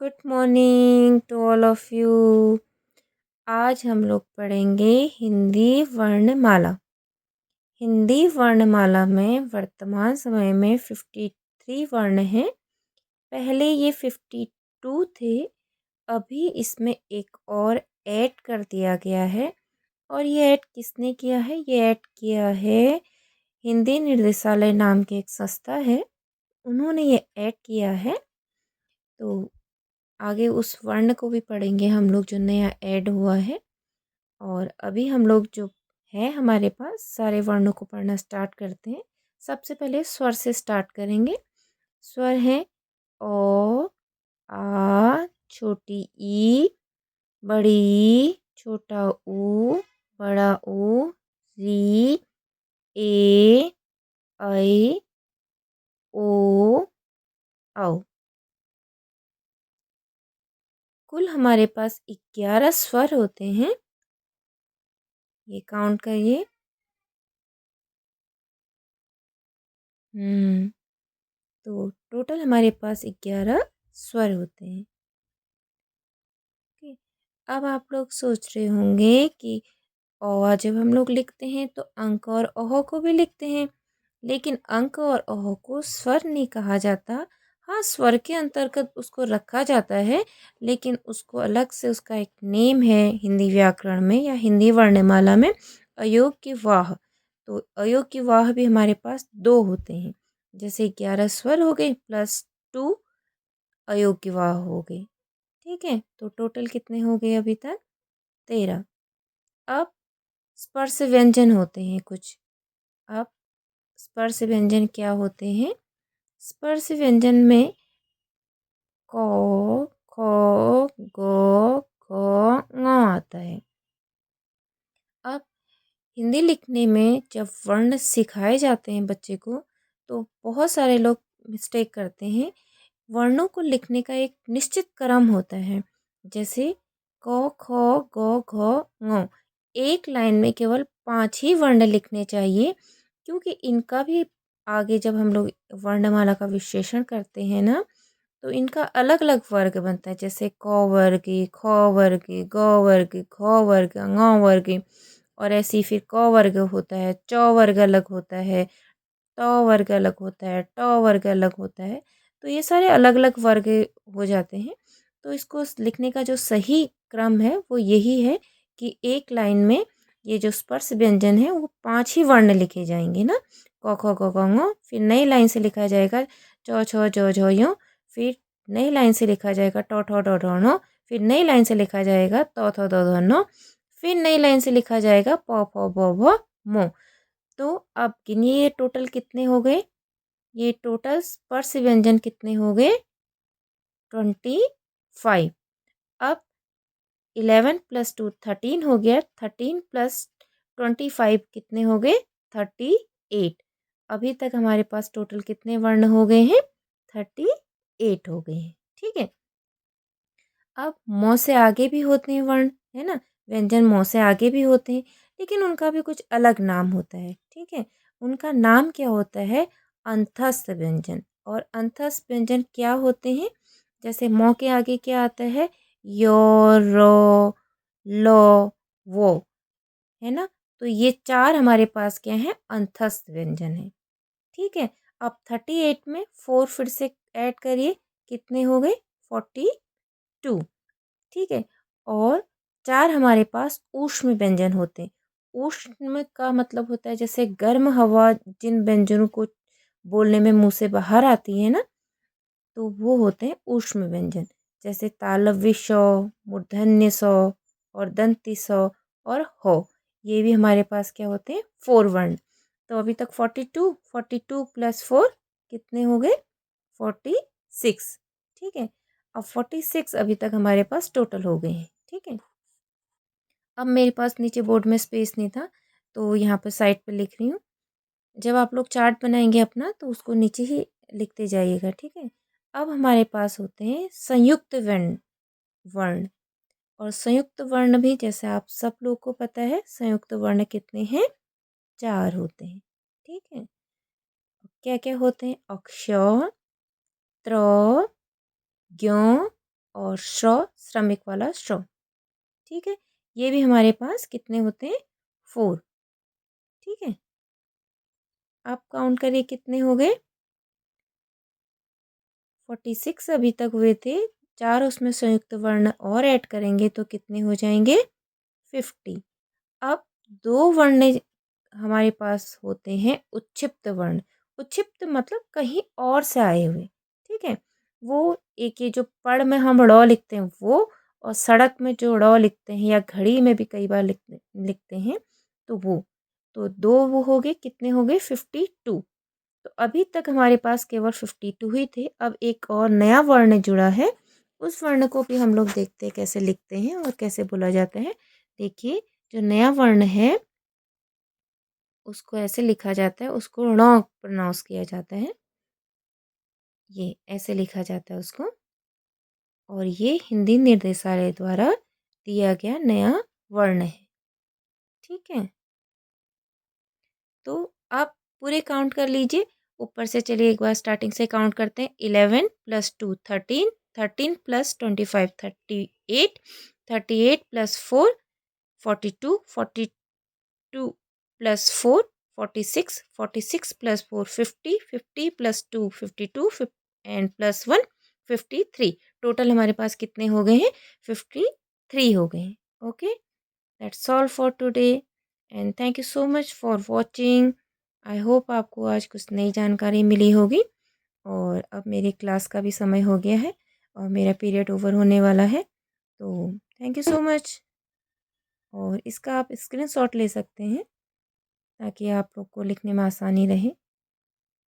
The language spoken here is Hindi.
Good morning to all of you. आज हम लोग पढ़ेंगे हिंदी वर्णमाला। हिंदी वर्णमाला में वर्तमान समय में 53 वर्ण हैं। पहले ये 52 थे, अभी इसमें एक और ऐड कर दिया गया है। और ये ऐड किसने किया है? ये ऐड किया है हिंदी निर्देशालय नाम की एक संस्था है, उन्होंने ये ऐड किया है। तो आगे उस वर्ण को भी पढ़ेंगे हम लोग जो नया ऐड हुआ है। और अभी हम लोग जो है हमारे पास सारे वर्णों को पढ़ना स्टार्ट करते हैं। सबसे पहले स्वर से स्टार्ट करेंगे। स्वर है ओ, आ, छोटी ई, बड़ी ई, छोटा ऊ, बड़ा ऊ, री, ए, ऐ, ओ, औ। कुल हमारे पास 11 स्वर होते हैं। ये काउंट करिए। तो टोटल हमारे पास 11 स्वर होते हैं। ओके, अब आप लोग सोच रहे होंगे कि औ जब हम लोग लिखते हैं तो अंक और अह को भी लिखते हैं, लेकिन अंक और अह को स्वर नहीं कहा जाता। हाँ, स्वर के अंतर्गत उसको रखा जाता है, लेकिन उसको अलग से उसका एक नेम है हिंदी व्याकरण में या हिंदी वर्णमाला में, अयोग्य वाह। तो अयोग्य वाह भी हमारे पास 2 होते हैं। जैसे 11 स्वर हो गए प्लस 2 अयोग्य वाह हो गए। ठीक है, तो टोटल कितने हो गए अभी तक? 13। अब स्पर्श व्यंजन होते हैं कुछ। अब स्पर्श व्यंजन क्या होते हैं? स्पर्श व्यंजन में क, ख, ग, घ, ङ आता है। अब हिंदी लिखने में जब वर्ण सिखाए जाते हैं बच्चे को, तो बहुत सारे लोग मिस्टेक करते हैं। वर्णों को लिखने का एक निश्चित क्रम होता है। जैसे क, ख, ग, घ, ङ। एक लाइन में केवल 5 ही वर्ण लिखने चाहिए, क्योंकि इनका भी आगे जब हम लोग वर्णमाला का विश्लेषण करते हैं ना, तो इनका अलग अलग वर्ग बनता है। जैसे क वर्ग, ख वर्ग, ग वर्ग, घ वर्ग, ङ वर्ग। और ऐसे ही फिर क वर्ग होता है, च वर्ग अलग होता है, त वर्ग अलग होता है, ट वर्ग अलग होता है। तो ये सारे अलग अलग वर्ग हो जाते हैं। तो इसको लिखने का जो सही क्रम है वो यही है कि एक लाइन में ये जो स्पर्श व्यंजन है वो 5 ही वर्ण लिखे जाएंगे ना। क ख ग घ ङ। फिर नई लाइन से लिखा जाएगा च छ ज झ य। फिर नई लाइन से लिखा जाएगा ट ठ ड ढ ण। फिर नई लाइन से लिखा जाएगा त थ द ध न। फिर नई लाइन से लिखा जाएगा प फ ब भ म। तो अब गिनिए ये टोटल कितने हो गए? ये टोटल स्पर्श व्यंजन कितने हो गए? 25। अब 11 + 2 13 हो गया। 13 + 25 कितने हो गए? 38। अभी तक हमारे पास टोटल कितने वर्ण हो गए हैं? 38 हो गए हैं। ठीक है, अब म से आगे भी होते हैं वर्ण, है ना। व्यंजन म से आगे भी होते हैं, लेकिन उनका भी कुछ अलग नाम होता है। ठीक है, उनका नाम क्या होता है? अंतस्थ व्यंजन। और अंतस्थ व्यंजन क्या होते हैं? जैसे म के आगे क्या आता है? यो, रो, लो, वो, है ना। तो ये 4 हमारे पास क्या है? अंतस्थ व्यंजन है। ठीक है, अब 38 में 4 फिर से ऐड करिए, कितने हो गए? 42। ठीक है, और 4 हमारे पास ऊष्म व्यंजन होते हैं। ऊष्म का मतलब होता है जैसे गर्म हवा जिन व्यंजनों को बोलने में मुंह से बाहर आती है ना, तो वो होते हैं ऊष्म व्यंजन। जैसे तालव्य श, मूर्धन्य स और दंती स और हो। ये भी हमारे पास क्या होते हैं? 4 वर्ण। तो अभी तक 42, 42 + 4 कितने हो गए? 46। ठीक है, अब 46 अभी तक हमारे पास टोटल हो गए हैं। ठीक है, अब मेरे पास नीचे बोर्ड में स्पेस नहीं था, तो यहाँ पर साइड पे लिख रही हूँ। जब आप लोग चार्ट बनाएंगे अपना, तो उसको नीचे ही लिखते जाइएगा। ठीक है, अब हमारे पास होते हैं संयुक्त वर्ण। वर्ण और संयुक्त वर्ण भी जैसे आप सब लोग को पता है, संयुक्त वर्ण कितने हैं? 4 होते हैं। ठीक है, क्या क्या होते हैं? अक्ष, त्र, ज्ञ, और श्रौ श्रमिक वाला श्रौ। ठीक है, ये भी हमारे पास कितने होते हैं 4। ठीक है, आप काउंट करिए कितने हो गए 46 अभी तक हुए थे। 4 उसमें संयुक्त वर्ण और ऐड करेंगे तो कितने हो जाएंगे 50। अब 2 वर्ण हमारे पास होते हैं उच्छिप्त वर्ण। उच्छिप्त मतलब कहीं और से आए हुए। ठीक है, वो एक ये जो पढ़ में हम ड़ लिखते हैं वो, और सड़क में जो ड़ लिखते हैं या घड़ी में भी कई बार लिखते हैं तो वो। तो 2 वो हो गए, कितने हो गए 52। तो अभी तक हमारे पास केवल 52 ही थे। अब एक और नया वर्ण जुड़ा है, उस वर्ण को भी हम लोग देखते हैं कैसे लिखते हैं और कैसे बोला जाता है। देखिए, जो नया वर्ण है उसको ऐसे लिखा जाता है, उसको ण प्रोनाउंस किया जाता है। ये ऐसे लिखा जाता है उसको, और ये हिंदी निर्देशालय द्वारा दिया गया नया वर्ण है। ठीक है, तो आप पूरे काउंट कर लीजिए। ऊपर से चलिए एक बार स्टार्टिंग से काउंट करते हैं। 11 + 2 13, 13 + 25 38, 38 + 4 42, 42 + 4 46, 46 + 4 50, 50 + 2 52 एंड +1 53। टोटल हमारे पास कितने हो गए हैं 53 हो गए हैं। Okay, that's all for today and thank you so much for watching. I hope आपको आज कुछ नई जानकारी मिली होगी। और अब मेरी क्लास का भी समय हो गया है और मेरा पीरियड ओवर होने वाला है। तो थैंक यू सो मच। और इसका आप स्क्रीनशॉट ले सकते हैं ताकि आप लोग को लिखने में आसानी रहे।